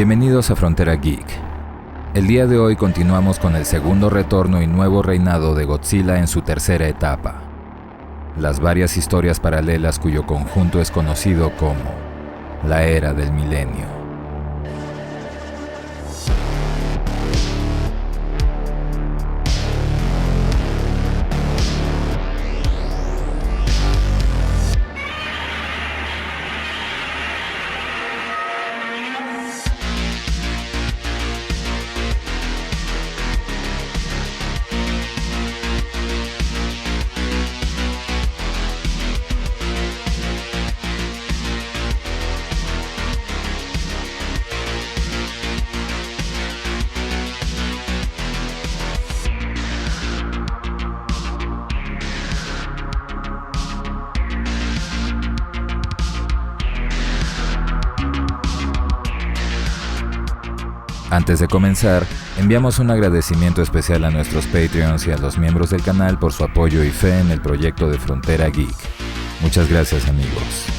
Bienvenidos a Frontera Geek. El día de hoy continuamos con el segundo retorno y nuevo reinado de Godzilla en su tercera etapa. Las varias historias paralelas cuyo conjunto es conocido como la Era del Milenio. Antes de comenzar, enviamos un agradecimiento especial a nuestros Patreons y a los miembros del canal por su apoyo y fe en el proyecto de Frontera Geek. Muchas gracias, amigos.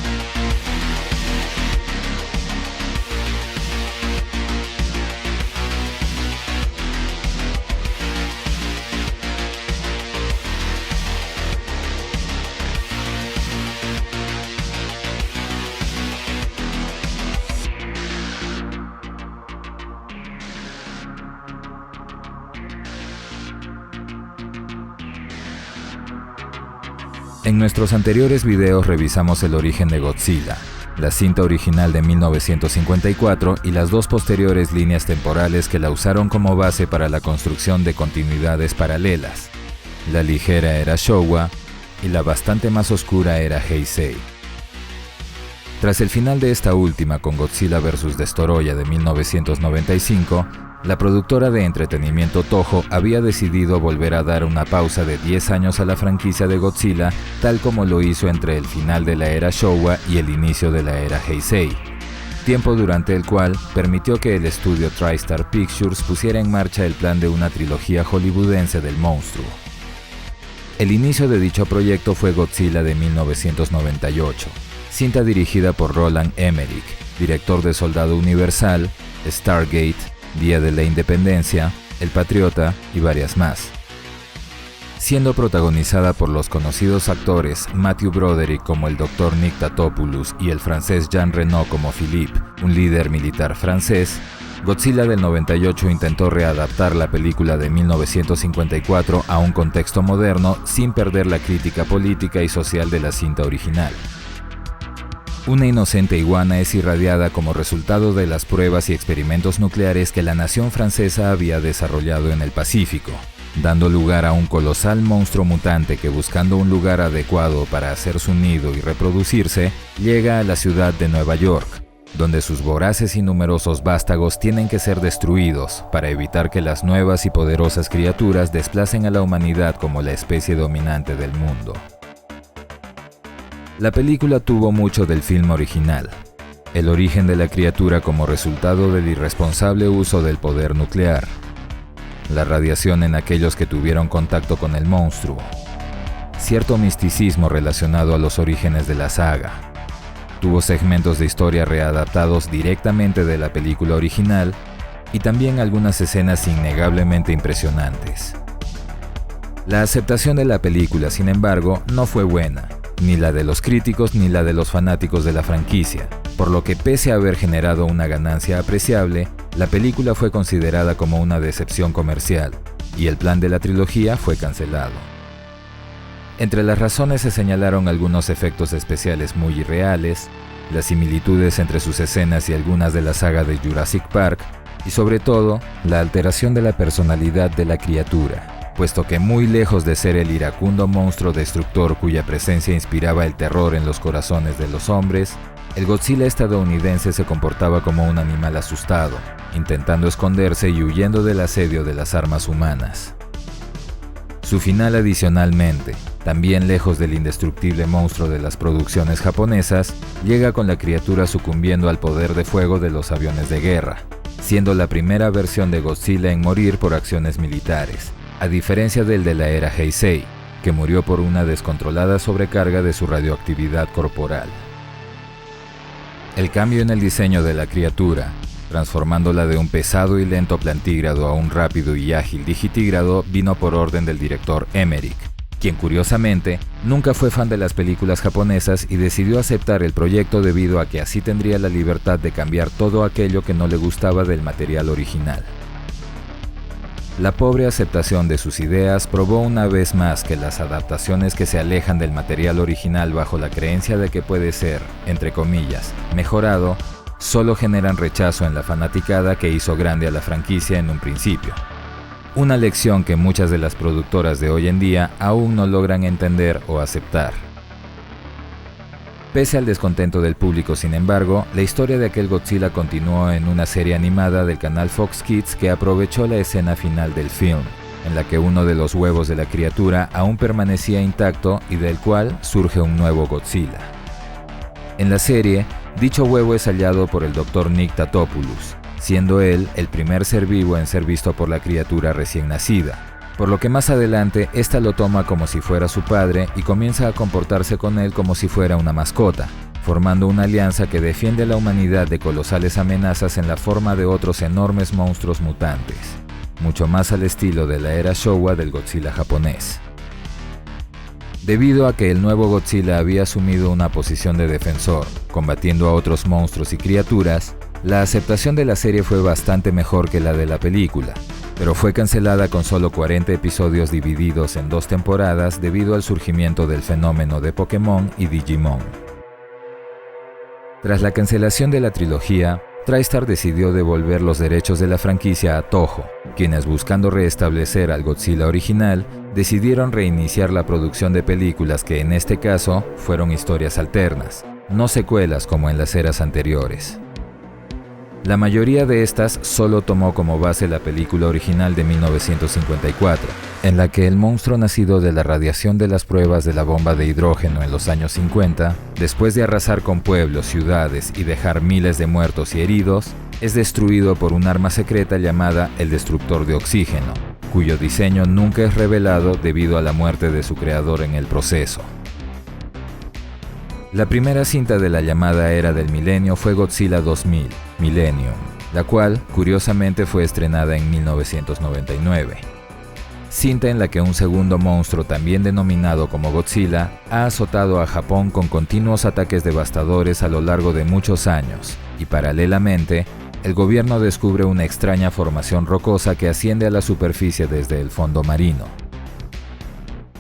En nuestros anteriores videos revisamos el origen de Godzilla, la cinta original de 1954 y las dos posteriores líneas temporales que la usaron como base para la construcción de continuidades paralelas, la ligera era Showa y la bastante más oscura era Heisei. Tras el final de esta última con Godzilla vs. Destoroyah de 1995, la productora de entretenimiento Toho había decidido volver a dar una pausa de 10 años a la franquicia de Godzilla, tal como lo hizo entre el final de la era Showa y el inicio de la era Heisei, tiempo durante el cual permitió que el estudio TriStar Pictures pusiera en marcha el plan de una trilogía hollywoodense del monstruo. El inicio de dicho proyecto fue Godzilla de 1998, cinta dirigida por Roland Emmerich, director de Soldado Universal, Stargate, Día de la Independencia, El Patriota y varias más. Siendo protagonizada por los conocidos actores Matthew Broderick como el Dr. Nick Tatopoulos y el francés Jean Reno como Philippe, un líder militar francés, Godzilla del 98 intentó readaptar la película de 1954 a un contexto moderno sin perder la crítica política y social de la cinta original. Una inocente iguana es irradiada como resultado de las pruebas y experimentos nucleares que la nación francesa había desarrollado en el Pacífico, dando lugar a un colosal monstruo mutante que, buscando un lugar adecuado para hacer su nido y reproducirse, llega a la ciudad de Nueva York, donde sus voraces y numerosos vástagos tienen que ser destruidos para evitar que las nuevas y poderosas criaturas desplacen a la humanidad como la especie dominante del mundo. La película tuvo mucho del film original, el origen de la criatura como resultado del irresponsable uso del poder nuclear, la radiación en aquellos que tuvieron contacto con el monstruo, cierto misticismo relacionado a los orígenes de la saga. Tuvo segmentos de historia readaptados directamente de la película original y también algunas escenas innegablemente impresionantes. La aceptación de la película, sin embargo, no fue buena, ni la de los críticos ni la de los fanáticos de la franquicia, por lo que pese a haber generado una ganancia apreciable, la película fue considerada como una decepción comercial, y el plan de la trilogía fue cancelado. Entre las razones se señalaron algunos efectos especiales muy irreales, las similitudes entre sus escenas y algunas de la saga de Jurassic Park, y sobre todo, la alteración de la personalidad de la criatura, puesto que muy lejos de ser el iracundo monstruo destructor cuya presencia inspiraba el terror en los corazones de los hombres, el Godzilla estadounidense se comportaba como un animal asustado, intentando esconderse y huyendo del asedio de las armas humanas. Su final, adicionalmente, también lejos del indestructible monstruo de las producciones japonesas, llega con la criatura sucumbiendo al poder de fuego de los aviones de guerra, siendo la primera versión de Godzilla en morir por acciones militares, a diferencia del de la era Heisei, que murió por una descontrolada sobrecarga de su radioactividad corporal. El cambio en el diseño de la criatura, transformándola de un pesado y lento plantígrado a un rápido y ágil digitígrado vino por orden del director Emmerich, quien curiosamente nunca fue fan de las películas japonesas y decidió aceptar el proyecto debido a que así tendría la libertad de cambiar todo aquello que no le gustaba del material original. La pobre aceptación de sus ideas probó una vez más que las adaptaciones que se alejan del material original bajo la creencia de que puede ser, entre comillas, mejorado, solo generan rechazo en la fanaticada que hizo grande a la franquicia en un principio. Una lección que muchas de las productoras de hoy en día aún no logran entender o aceptar. Pese al descontento del público, sin embargo, la historia de aquel Godzilla continuó en una serie animada del canal Fox Kids que aprovechó la escena final del film, en la que uno de los huevos de la criatura aún permanecía intacto y del cual surge un nuevo Godzilla. En la serie, dicho huevo es hallado por el Dr. Nick Tatopoulos, siendo él el primer ser vivo en ser visto por la criatura recién nacida, por lo que más adelante ésta lo toma como si fuera su padre y comienza a comportarse con él como si fuera una mascota, formando una alianza que defiende a la humanidad de colosales amenazas en la forma de otros enormes monstruos mutantes, mucho más al estilo de la era Showa del Godzilla japonés. Debido a que el nuevo Godzilla había asumido una posición de defensor, combatiendo a otros monstruos y criaturas, la aceptación de la serie fue bastante mejor que la de la película, pero fue cancelada con solo 40 episodios divididos en 2 temporadas debido al surgimiento del fenómeno de Pokémon y Digimon. Tras la cancelación de la trilogía, TriStar decidió devolver los derechos de la franquicia a Toho, quienes, buscando restablecer al Godzilla original, decidieron reiniciar la producción de películas que en este caso fueron historias alternas, no secuelas como en las eras anteriores. La mayoría de estas solo tomó como base la película original de 1954, en la que el monstruo nacido de la radiación de las pruebas de la bomba de hidrógeno en los años 50, después de arrasar con pueblos, ciudades y dejar miles de muertos y heridos, es destruido por un arma secreta llamada el Destructor de Oxígeno, cuyo diseño nunca es revelado debido a la muerte de su creador en el proceso. La primera cinta de la llamada Era del Milenio fue Godzilla 2000, Millennium, la cual, curiosamente, fue estrenada en 1999. Cinta en la que un segundo monstruo, también denominado como Godzilla, ha azotado a Japón con continuos ataques devastadores a lo largo de muchos años, y paralelamente, el gobierno descubre una extraña formación rocosa que asciende a la superficie desde el fondo marino.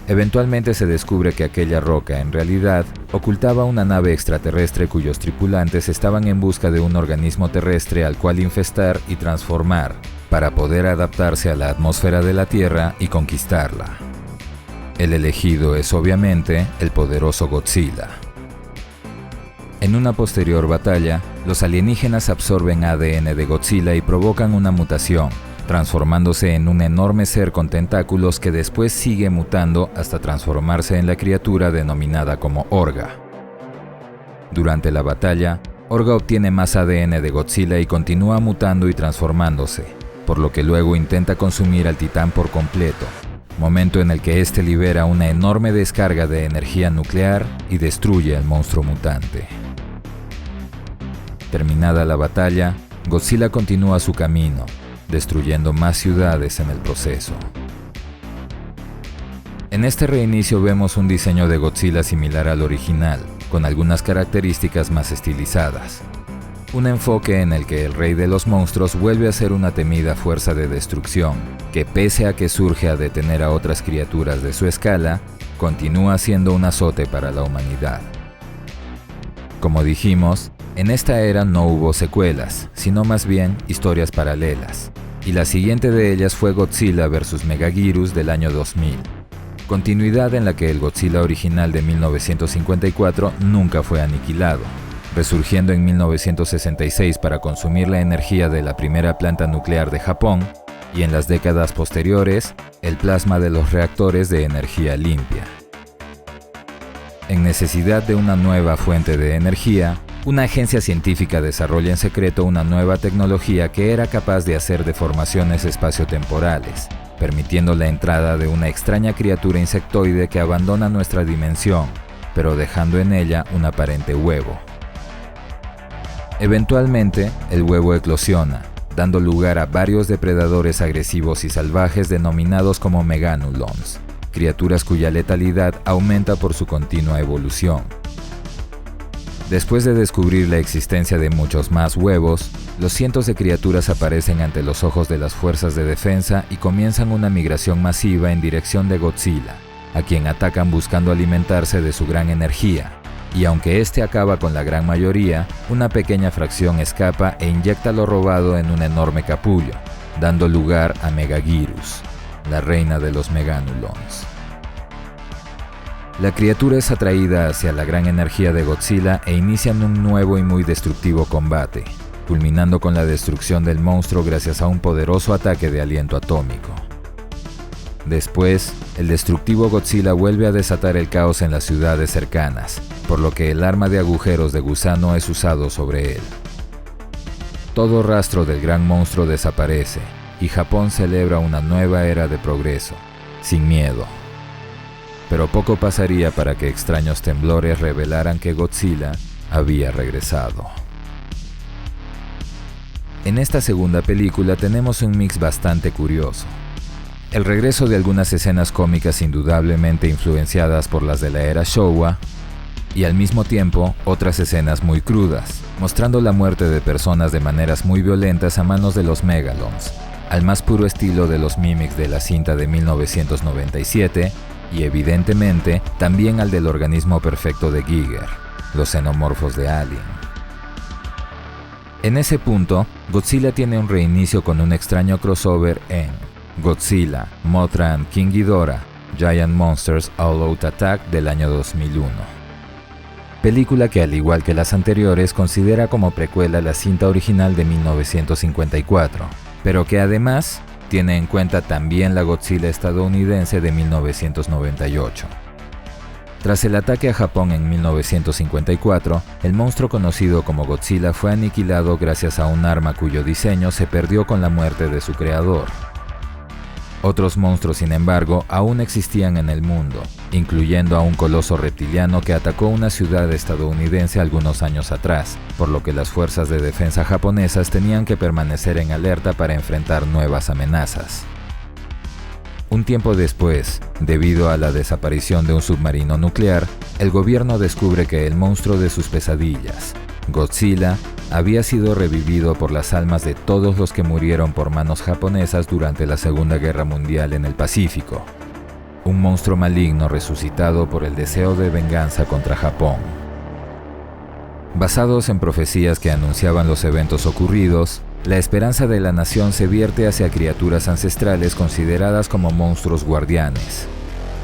Eventualmente se descubre que aquella roca, en realidad, ocultaba una nave extraterrestre cuyos tripulantes estaban en busca de un organismo terrestre al cual infestar y transformar, para poder adaptarse a la atmósfera de la Tierra y conquistarla. El elegido es obviamente el poderoso Godzilla. En una posterior batalla, los alienígenas absorben ADN de Godzilla y provocan una mutación, transformándose en un enorme ser con tentáculos que después sigue mutando hasta transformarse en la criatura denominada como Orga. Durante la batalla, Orga obtiene más ADN de Godzilla y continúa mutando y transformándose, por lo que luego intenta consumir al titán por completo, momento en el que éste libera una enorme descarga de energía nuclear y destruye al monstruo mutante. Terminada la batalla, Godzilla continúa su camino, destruyendo más ciudades en el proceso. En este reinicio vemos un diseño de Godzilla similar al original, con algunas características más estilizadas. Un enfoque en el que el rey de los monstruos vuelve a ser una temida fuerza de destrucción, que pese a que surge a detener a otras criaturas de su escala, continúa siendo un azote para la humanidad. Como dijimos, en esta era no hubo secuelas, sino más bien historias paralelas, y la siguiente de ellas fue Godzilla vs. Megaguirus del año 2000, continuidad en la que el Godzilla original de 1954 nunca fue aniquilado, resurgiendo en 1966 para consumir la energía de la primera planta nuclear de Japón, y en las décadas posteriores, el plasma de los reactores de energía limpia. En necesidad de una nueva fuente de energía, una agencia científica desarrolla en secreto una nueva tecnología que era capaz de hacer deformaciones espaciotemporales, permitiendo la entrada de una extraña criatura insectoide que abandona nuestra dimensión, pero dejando en ella un aparente huevo. Eventualmente, el huevo eclosiona, dando lugar a varios depredadores agresivos y salvajes denominados como Meganulons, criaturas cuya letalidad aumenta por su continua evolución. Después de descubrir la existencia de muchos más huevos, los cientos de criaturas aparecen ante los ojos de las fuerzas de defensa y comienzan una migración masiva en dirección de Godzilla, a quien atacan buscando alimentarse de su gran energía. Y aunque este acaba con la gran mayoría, una pequeña fracción escapa e inyecta lo robado en un enorme capullo, dando lugar a Megaguirus, la reina de los Meganulons. La criatura es atraída hacia la gran energía de Godzilla e inician un nuevo y muy destructivo combate, culminando con la destrucción del monstruo gracias a un poderoso ataque de aliento atómico. Después, el destructivo Godzilla vuelve a desatar el caos en las ciudades cercanas, por lo que el arma de agujeros de gusano es usado sobre él. Todo rastro del gran monstruo desaparece, y Japón celebra una nueva era de progreso, sin miedo. Pero poco pasaría para que extraños temblores revelaran que Godzilla había regresado. En esta segunda película tenemos un mix bastante curioso. El regreso de algunas escenas cómicas indudablemente influenciadas por las de la era Showa, y al mismo tiempo otras escenas muy crudas, mostrando la muerte de personas de maneras muy violentas a manos de los Megalons, al más puro estilo de los Mimics de la cinta de 1997, y evidentemente también al del organismo perfecto de Giger, los xenomorfos de Alien. En ese punto, Godzilla tiene un reinicio con un extraño crossover en Godzilla, Mothra and King Ghidorah, Giant Monsters All Out Attack del año 2001. Película que, al igual que las anteriores, considera como precuela la cinta original de 1954, pero que además tiene en cuenta también la Godzilla estadounidense de 1998. Tras el ataque a Japón en 1954, el monstruo conocido como Godzilla fue aniquilado gracias a un arma cuyo diseño se perdió con la muerte de su creador. Otros monstruos, sin embargo, aún existían en el mundo, incluyendo a un coloso reptiliano que atacó una ciudad estadounidense algunos años atrás, por lo que las fuerzas de defensa japonesas tenían que permanecer en alerta para enfrentar nuevas amenazas. Un tiempo después, debido a la desaparición de un submarino nuclear, el gobierno descubre que el monstruo de sus pesadillas, Godzilla, había sido revivido por las almas de todos los que murieron por manos japonesas durante la Segunda Guerra Mundial en el Pacífico. Un monstruo maligno resucitado por el deseo de venganza contra Japón. Basados en profecías que anunciaban los eventos ocurridos, la esperanza de la nación se vierte hacia criaturas ancestrales consideradas como monstruos guardianes: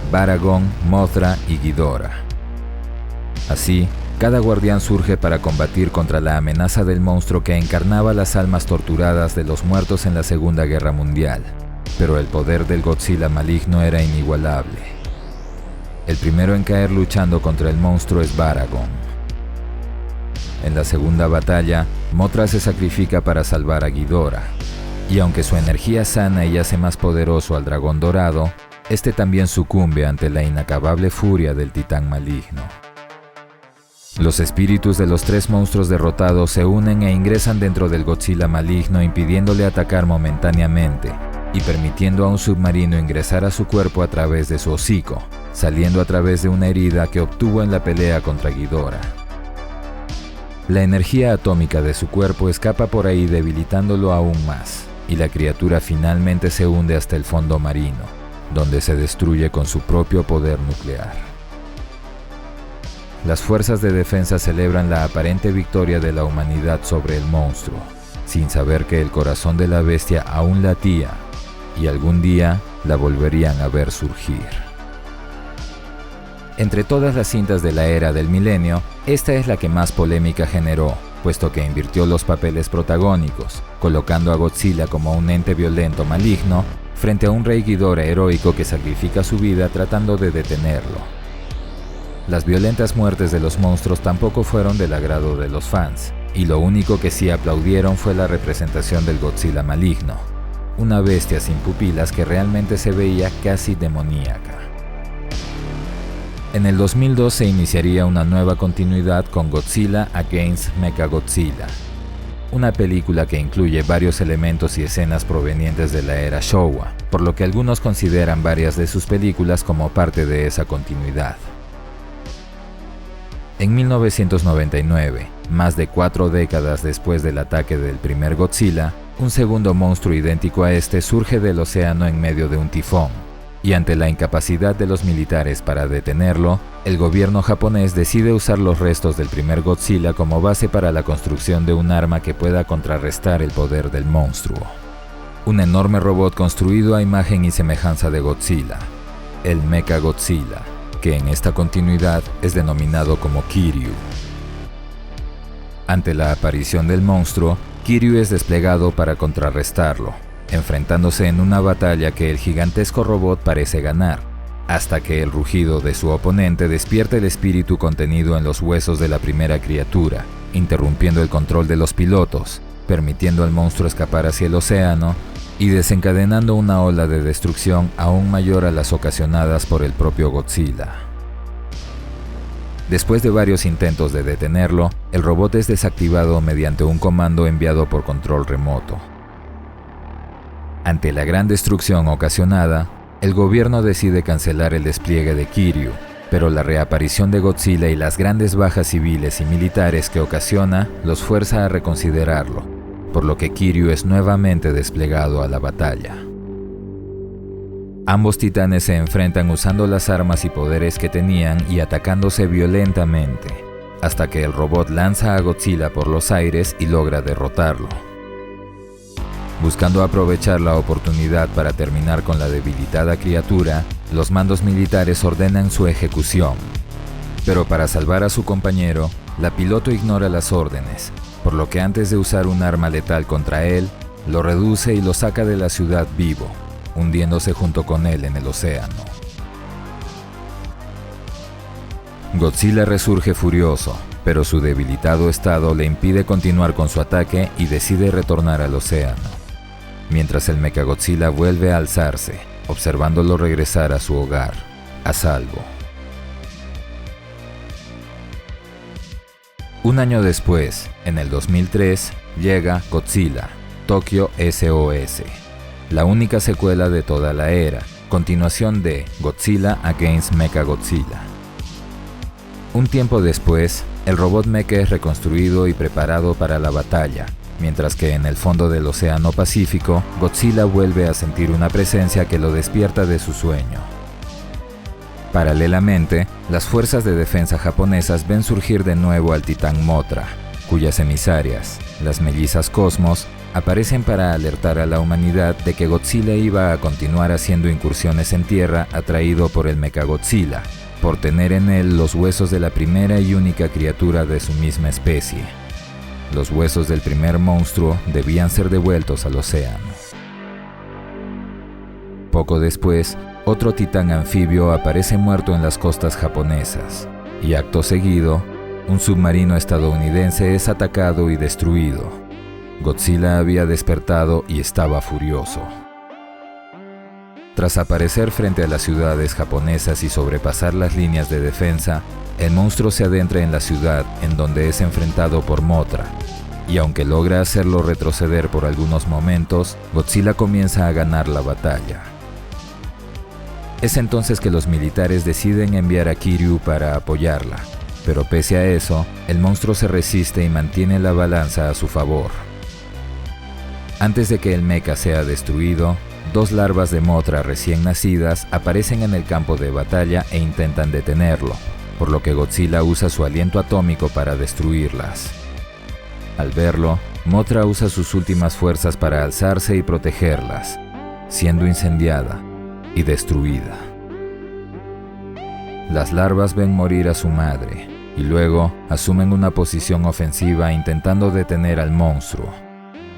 Baragon, Mothra y Ghidorah. Así, cada guardián surge para combatir contra la amenaza del monstruo que encarnaba las almas torturadas de los muertos en la Segunda Guerra Mundial. Pero el poder del Godzilla maligno era inigualable. El primero en caer luchando contra el monstruo es Baragon. En la segunda batalla, Mothra se sacrifica para salvar a Ghidorah. Y aunque su energía sana y hace más poderoso al dragón dorado, este también sucumbe ante la inacabable furia del titán maligno. Los espíritus de los tres monstruos derrotados se unen e ingresan dentro del Godzilla maligno, impidiéndole atacar momentáneamente y permitiendo a un submarino ingresar a su cuerpo a través de su hocico, saliendo a través de una herida que obtuvo en la pelea contra Ghidorah. La energía atómica de su cuerpo escapa por ahí, debilitándolo aún más, y la criatura finalmente se hunde hasta el fondo marino, donde se destruye con su propio poder nuclear. Las fuerzas de defensa celebran la aparente victoria de la humanidad sobre el monstruo, sin saber que el corazón de la bestia aún latía, y algún día la volverían a ver surgir. Entre todas las cintas de la era del milenio, esta es la que más polémica generó, puesto que invirtió los papeles protagónicos, colocando a Godzilla como un ente violento maligno frente a un rey Ghidorah heroico que sacrifica su vida tratando de detenerlo. Las violentas muertes de los monstruos tampoco fueron del agrado de los fans, y lo único que sí aplaudieron fue la representación del Godzilla maligno, una bestia sin pupilas que realmente se veía casi demoníaca. En el 2002 se iniciaría una nueva continuidad con Godzilla Against Mechagodzilla, una película que incluye varios elementos y escenas provenientes de la era Showa, por lo que algunos consideran varias de sus películas como parte de esa continuidad. En 1999, más de 4 décadas después del ataque del primer Godzilla, un segundo monstruo idéntico a este surge del océano en medio de un tifón, y ante la incapacidad de los militares para detenerlo, el gobierno japonés decide usar los restos del primer Godzilla como base para la construcción de un arma que pueda contrarrestar el poder del monstruo. Un enorme robot construido a imagen y semejanza de Godzilla, el Mechagodzilla, que en esta continuidad es denominado como Kiryu. Ante la aparición del monstruo, Kiryu es desplegado para contrarrestarlo, enfrentándose en una batalla que el gigantesco robot parece ganar, hasta que el rugido de su oponente despierta el espíritu contenido en los huesos de la primera criatura, interrumpiendo el control de los pilotos, permitiendo al monstruo escapar hacia el océano y desencadenando una ola de destrucción aún mayor a las ocasionadas por el propio Godzilla. Después de varios intentos de detenerlo, el robot es desactivado mediante un comando enviado por control remoto. Ante la gran destrucción ocasionada, el gobierno decide cancelar el despliegue de Kiryu, pero la reaparición de Godzilla y las grandes bajas civiles y militares que ocasiona los fuerza a reconsiderarlo, por lo que Kiryu es nuevamente desplegado a la batalla. Ambos titanes se enfrentan usando las armas y poderes que tenían y atacándose violentamente, hasta que el robot lanza a Godzilla por los aires y logra derrotarlo. Buscando aprovechar la oportunidad para terminar con la debilitada criatura, los mandos militares ordenan su ejecución. Pero para salvar a su compañero, la piloto ignora las órdenes, por lo que antes de usar un arma letal contra él, lo reduce y lo saca de la ciudad vivo, hundiéndose junto con él en el océano. Godzilla resurge furioso, pero su debilitado estado le impide continuar con su ataque y decide retornar al océano, mientras el Mechagodzilla vuelve a alzarse, observándolo regresar a su hogar, a salvo. Un año después, en el 2003, llega Godzilla, Tokyo SOS, la única secuela de toda la era, continuación de Godzilla Against Mechagodzilla. Un tiempo después, el robot mecha es reconstruido y preparado para la batalla, mientras que en el fondo del Océano Pacífico, Godzilla vuelve a sentir una presencia que lo despierta de su sueño. Paralelamente, las fuerzas de defensa japonesas ven surgir de nuevo al titán Mothra, cuyas emisarias, las mellizas Cosmos, aparecen para alertar a la humanidad de que Godzilla iba a continuar haciendo incursiones en tierra atraído por el Mechagodzilla, por tener en él los huesos de la primera y única criatura de su misma especie. Los huesos del primer monstruo debían ser devueltos al océano. Poco después, otro titán anfibio aparece muerto en las costas japonesas, y acto seguido, un submarino estadounidense es atacado y destruido. Godzilla había despertado y estaba furioso. Tras aparecer frente a las ciudades japonesas y sobrepasar las líneas de defensa, el monstruo se adentra en la ciudad, en donde es enfrentado por Mothra, y aunque logra hacerlo retroceder por algunos momentos, Godzilla comienza a ganar la batalla. Es entonces que los militares deciden enviar a Kiryu para apoyarla, pero pese a eso, el monstruo se resiste y mantiene la balanza a su favor. Antes de que el mecha sea destruido, 2 larvas de Mothra recién nacidas aparecen en el campo de batalla e intentan detenerlo, por lo que Godzilla usa su aliento atómico para destruirlas. Al verlo, Mothra usa sus últimas fuerzas para alzarse y protegerlas, siendo incendiada y destruida. Las larvas ven morir a su madre y luego asumen una posición ofensiva intentando detener al monstruo,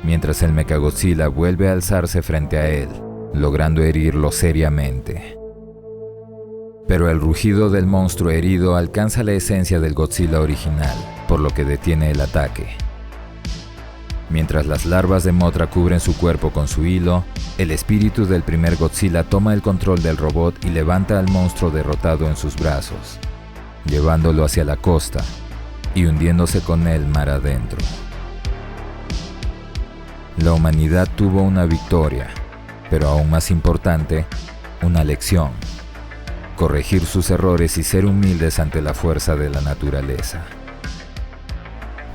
mientras el Mechagodzilla vuelve a alzarse frente a él, logrando herirlo seriamente. Pero el rugido del monstruo herido alcanza la esencia del Godzilla original, por lo que detiene el ataque. Mientras las larvas de Mothra cubren su cuerpo con su hilo, el espíritu del primer Godzilla toma el control del robot y levanta al monstruo derrotado en sus brazos, llevándolo hacia la costa y hundiéndose con él mar adentro. La humanidad tuvo una victoria, pero aún más importante, una lección: corregir sus errores y ser humildes ante la fuerza de la naturaleza.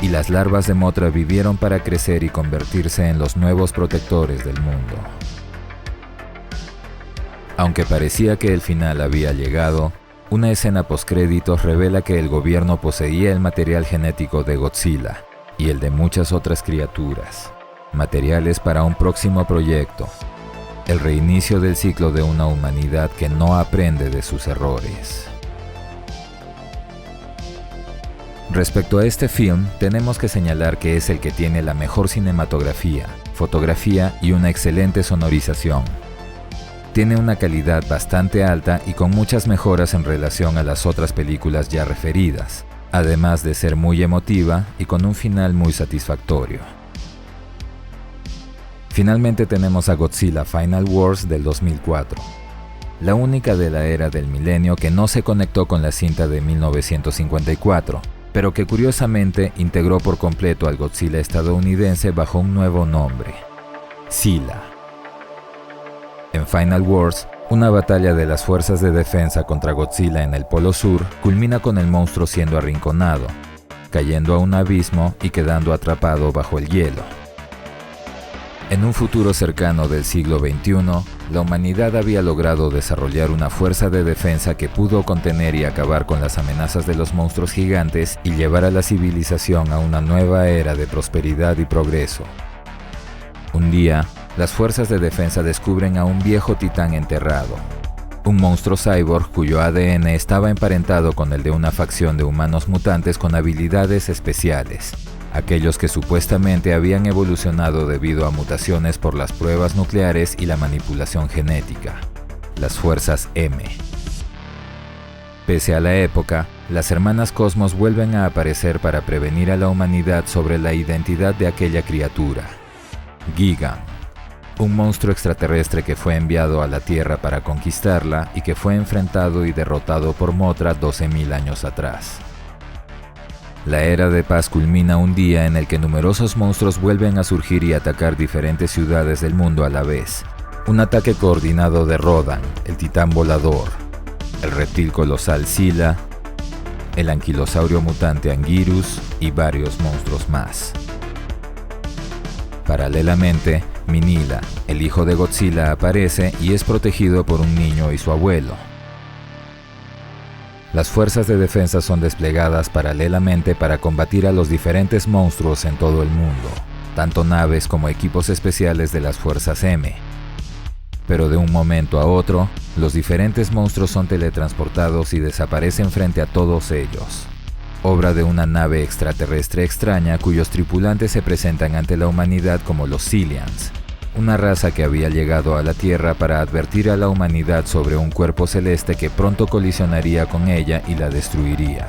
Y las larvas de Mothra vivieron para crecer y convertirse en los nuevos protectores del mundo. Aunque parecía que el final había llegado, una escena postcréditos revela que el gobierno poseía el material genético de Godzilla y el de muchas otras criaturas, materiales para un próximo proyecto: el reinicio del ciclo de una humanidad que no aprende de sus errores. Respecto a este film, tenemos que señalar que es el que tiene la mejor cinematografía, fotografía y una excelente sonorización. Tiene una calidad bastante alta y con muchas mejoras en relación a las otras películas ya referidas, además de ser muy emotiva y con un final muy satisfactorio. Finalmente tenemos a Godzilla Final Wars del 2004, la única de la era del milenio que no se conectó con la cinta de 1954, pero que curiosamente integró por completo al Godzilla estadounidense bajo un nuevo nombre: Zilla. En Final Wars, una batalla de las fuerzas de defensa contra Godzilla en el Polo Sur culmina con el monstruo siendo arrinconado, cayendo a un abismo y quedando atrapado bajo el hielo. En un futuro cercano del siglo XXI, la humanidad había logrado desarrollar una fuerza de defensa que pudo contener y acabar con las amenazas de los monstruos gigantes y llevar a la civilización a una nueva era de prosperidad y progreso. Un día, las fuerzas de defensa descubren a un viejo titán enterrado, un monstruo cyborg cuyo ADN estaba emparentado con el de una facción de humanos mutantes con habilidades especiales, aquellos que supuestamente habían evolucionado debido a mutaciones por las pruebas nucleares y la manipulación genética, las Fuerzas M. Pese a la época, las hermanas Cosmos vuelven a aparecer para prevenir a la humanidad sobre la identidad de aquella criatura: Gigan, un monstruo extraterrestre que fue enviado a la Tierra para conquistarla y que fue enfrentado y derrotado por Mothra 12.000 años atrás. La era de paz culmina un día en el que numerosos monstruos vuelven a surgir y atacar diferentes ciudades del mundo a la vez. Un ataque coordinado de Rodan, el titán volador, el reptil colosal Zilla, el anquilosaurio mutante Anguirus y varios monstruos más. Paralelamente, Minilla, el hijo de Godzilla, aparece y es protegido por un niño y su abuelo. Las fuerzas de defensa son desplegadas paralelamente para combatir a los diferentes monstruos en todo el mundo, tanto naves como equipos especiales de las Fuerzas M. Pero de un momento a otro, los diferentes monstruos son teletransportados y desaparecen frente a todos ellos, obra de una nave extraterrestre extraña cuyos tripulantes se presentan ante la humanidad como los Zillians, una raza que había llegado a la Tierra para advertir a la humanidad sobre un cuerpo celeste que pronto colisionaría con ella y la destruiría.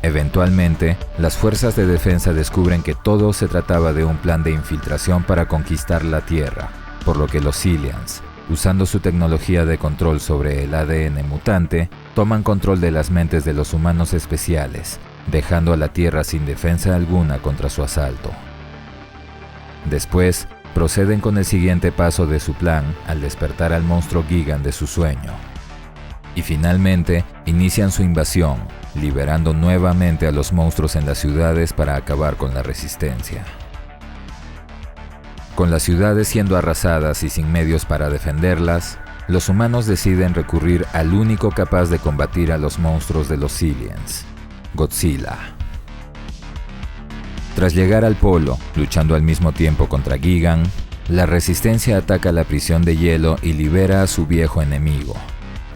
Eventualmente, las fuerzas de defensa descubren que todo se trataba de un plan de infiltración para conquistar la Tierra, por lo que los Zillians, usando su tecnología de control sobre el ADN mutante, toman control de las mentes de los humanos especiales, dejando a la Tierra sin defensa alguna contra su asalto. Después, proceden con el siguiente paso de su plan al despertar al monstruo Gigan de su sueño. Y finalmente, inician su invasión, liberando nuevamente a los monstruos en las ciudades para acabar con la resistencia. Con las ciudades siendo arrasadas y sin medios para defenderlas, los humanos deciden recurrir al único capaz de combatir a los monstruos de los Zillians, Godzilla. Tras llegar al polo, luchando al mismo tiempo contra Gigan, la resistencia ataca la prisión de hielo y libera a su viejo enemigo,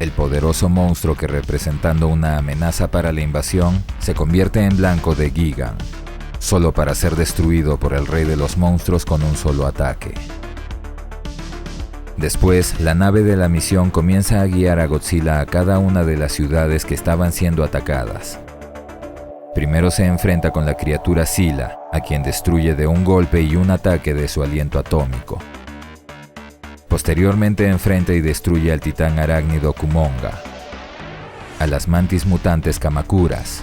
el poderoso monstruo que, representando una amenaza para la invasión, se convierte en blanco de Gigan, solo para ser destruido por el rey de los monstruos con un solo ataque. Después, la nave de la misión comienza a guiar a Godzilla a cada una de las ciudades que estaban siendo atacadas. Primero se enfrenta con la criatura Zilla, a quien destruye de un golpe y un ataque de su aliento atómico. Posteriormente enfrenta y destruye al titán arácnido Kumonga, a las mantis mutantes Kamacuras,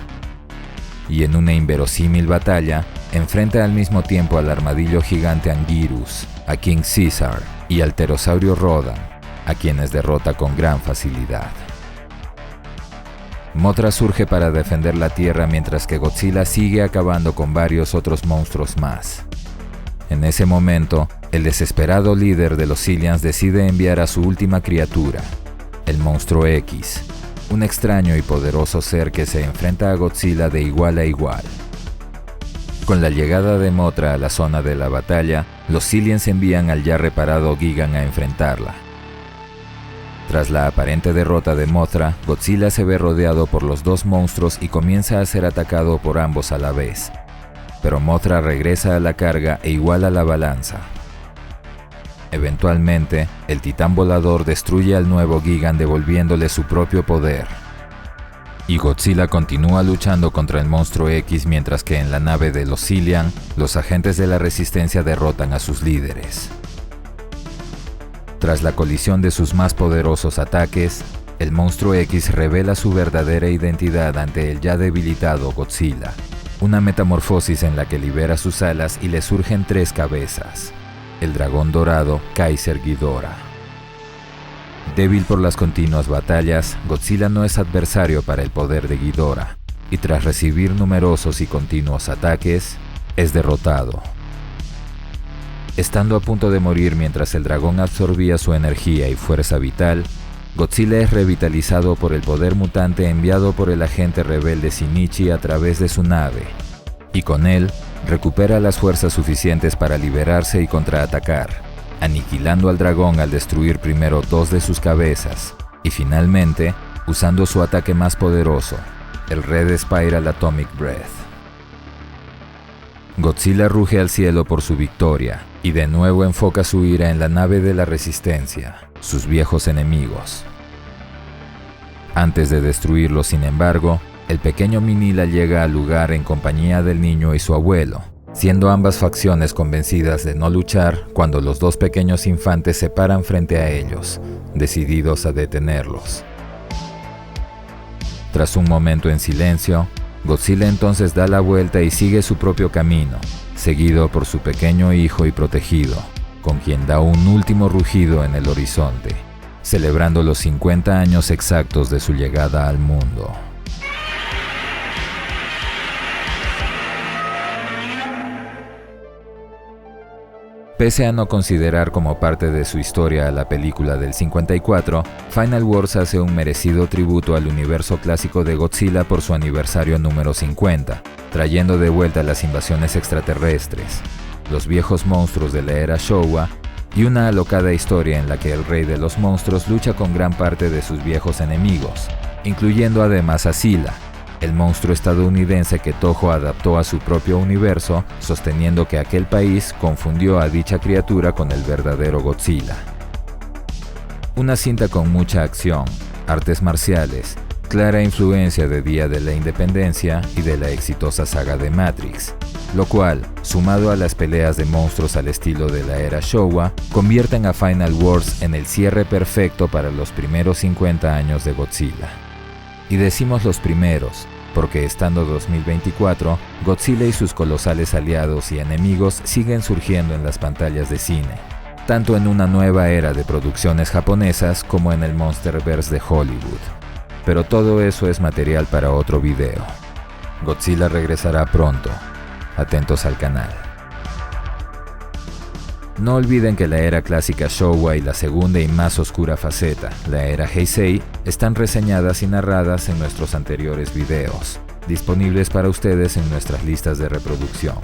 y en una inverosímil batalla, enfrenta al mismo tiempo al armadillo gigante Anguirus, a King Caesar y al pterosaurio Rodan, a quienes derrota con gran facilidad. Mothra surge para defender la Tierra mientras que Godzilla sigue acabando con varios otros monstruos más. En ese momento, el desesperado líder de los Xilians decide enviar a su última criatura, el Monstruo X, un extraño y poderoso ser que se enfrenta a Godzilla de igual a igual. Con la llegada de Mothra a la zona de la batalla, los Xilians envían al ya reparado Gigan a enfrentarla. Tras la aparente derrota de Mothra, Godzilla se ve rodeado por los dos monstruos y comienza a ser atacado por ambos a la vez. Pero Mothra regresa a la carga e iguala la balanza. Eventualmente, el titán volador destruye al nuevo Gigan devolviéndole su propio poder. Y Godzilla continúa luchando contra el Monstruo X mientras que en la nave de los Xilian, los agentes de la Resistencia derrotan a sus líderes. Tras la colisión de sus más poderosos ataques, el Monstruo X revela su verdadera identidad ante el ya debilitado Godzilla, una metamorfosis en la que libera sus alas y le surgen 3 cabezas, el dragón dorado Kaiser Ghidorah. Débil por las continuas batallas, Godzilla no es adversario para el poder de Ghidorah, y tras recibir numerosos y continuos ataques, es derrotado. Estando a punto de morir mientras el dragón absorbía su energía y fuerza vital, Godzilla es revitalizado por el poder mutante enviado por el agente rebelde Shinichi a través de su nave, y con él recupera las fuerzas suficientes para liberarse y contraatacar, aniquilando al dragón al destruir primero 2 de sus cabezas, y finalmente usando su ataque más poderoso, el Red Spiral Atomic Breath. Godzilla ruge al cielo por su victoria, y de nuevo enfoca su ira en la nave de la Resistencia, sus viejos enemigos. Antes de destruirlos, sin embargo, el pequeño Minilla llega al lugar en compañía del niño y su abuelo, siendo ambas facciones convencidas de no luchar cuando los 2 pequeños infantes se paran frente a ellos, decididos a detenerlos. Tras un momento en silencio, Godzilla entonces da la vuelta y sigue su propio camino, seguido por su pequeño hijo y protegido, con quien da un último rugido en el horizonte, celebrando los 50 años exactos de su llegada al mundo. Pese a no considerar como parte de su historia a la película del 54, Final Wars hace un merecido tributo al universo clásico de Godzilla por su aniversario número 50, trayendo de vuelta las invasiones extraterrestres, los viejos monstruos de la era Showa y una alocada historia en la que el rey de los monstruos lucha con gran parte de sus viejos enemigos, incluyendo además a Sila, el monstruo estadounidense que Toho adaptó a su propio universo, sosteniendo que aquel país confundió a dicha criatura con el verdadero Godzilla. Una cinta con mucha acción, artes marciales, clara influencia de Día de la Independencia y de la exitosa saga de Matrix, lo cual, sumado a las peleas de monstruos al estilo de la era Showa, convierten a Final Wars en el cierre perfecto para los primeros 50 años de Godzilla. Y decimos los primeros, porque estando 2024, Godzilla y sus colosales aliados y enemigos siguen surgiendo en las pantallas de cine, tanto en una nueva era de producciones japonesas como en el Monsterverse de Hollywood. Pero todo eso es material para otro video. Godzilla regresará pronto. Atentos al canal. No olviden que la era clásica Showa y la segunda y más oscura faceta, la era Heisei, están reseñadas y narradas en nuestros anteriores videos, disponibles para ustedes en nuestras listas de reproducción.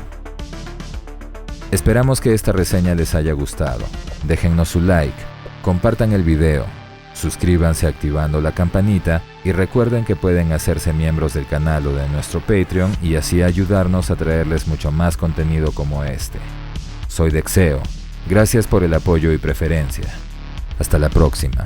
Esperamos que esta reseña les haya gustado. Déjennos su like, compartan el video, suscríbanse activando la campanita y recuerden que pueden hacerse miembros del canal o de nuestro Patreon y así ayudarnos a traerles mucho más contenido como este. Soy Dexeo. Gracias por el apoyo y preferencia. Hasta la próxima.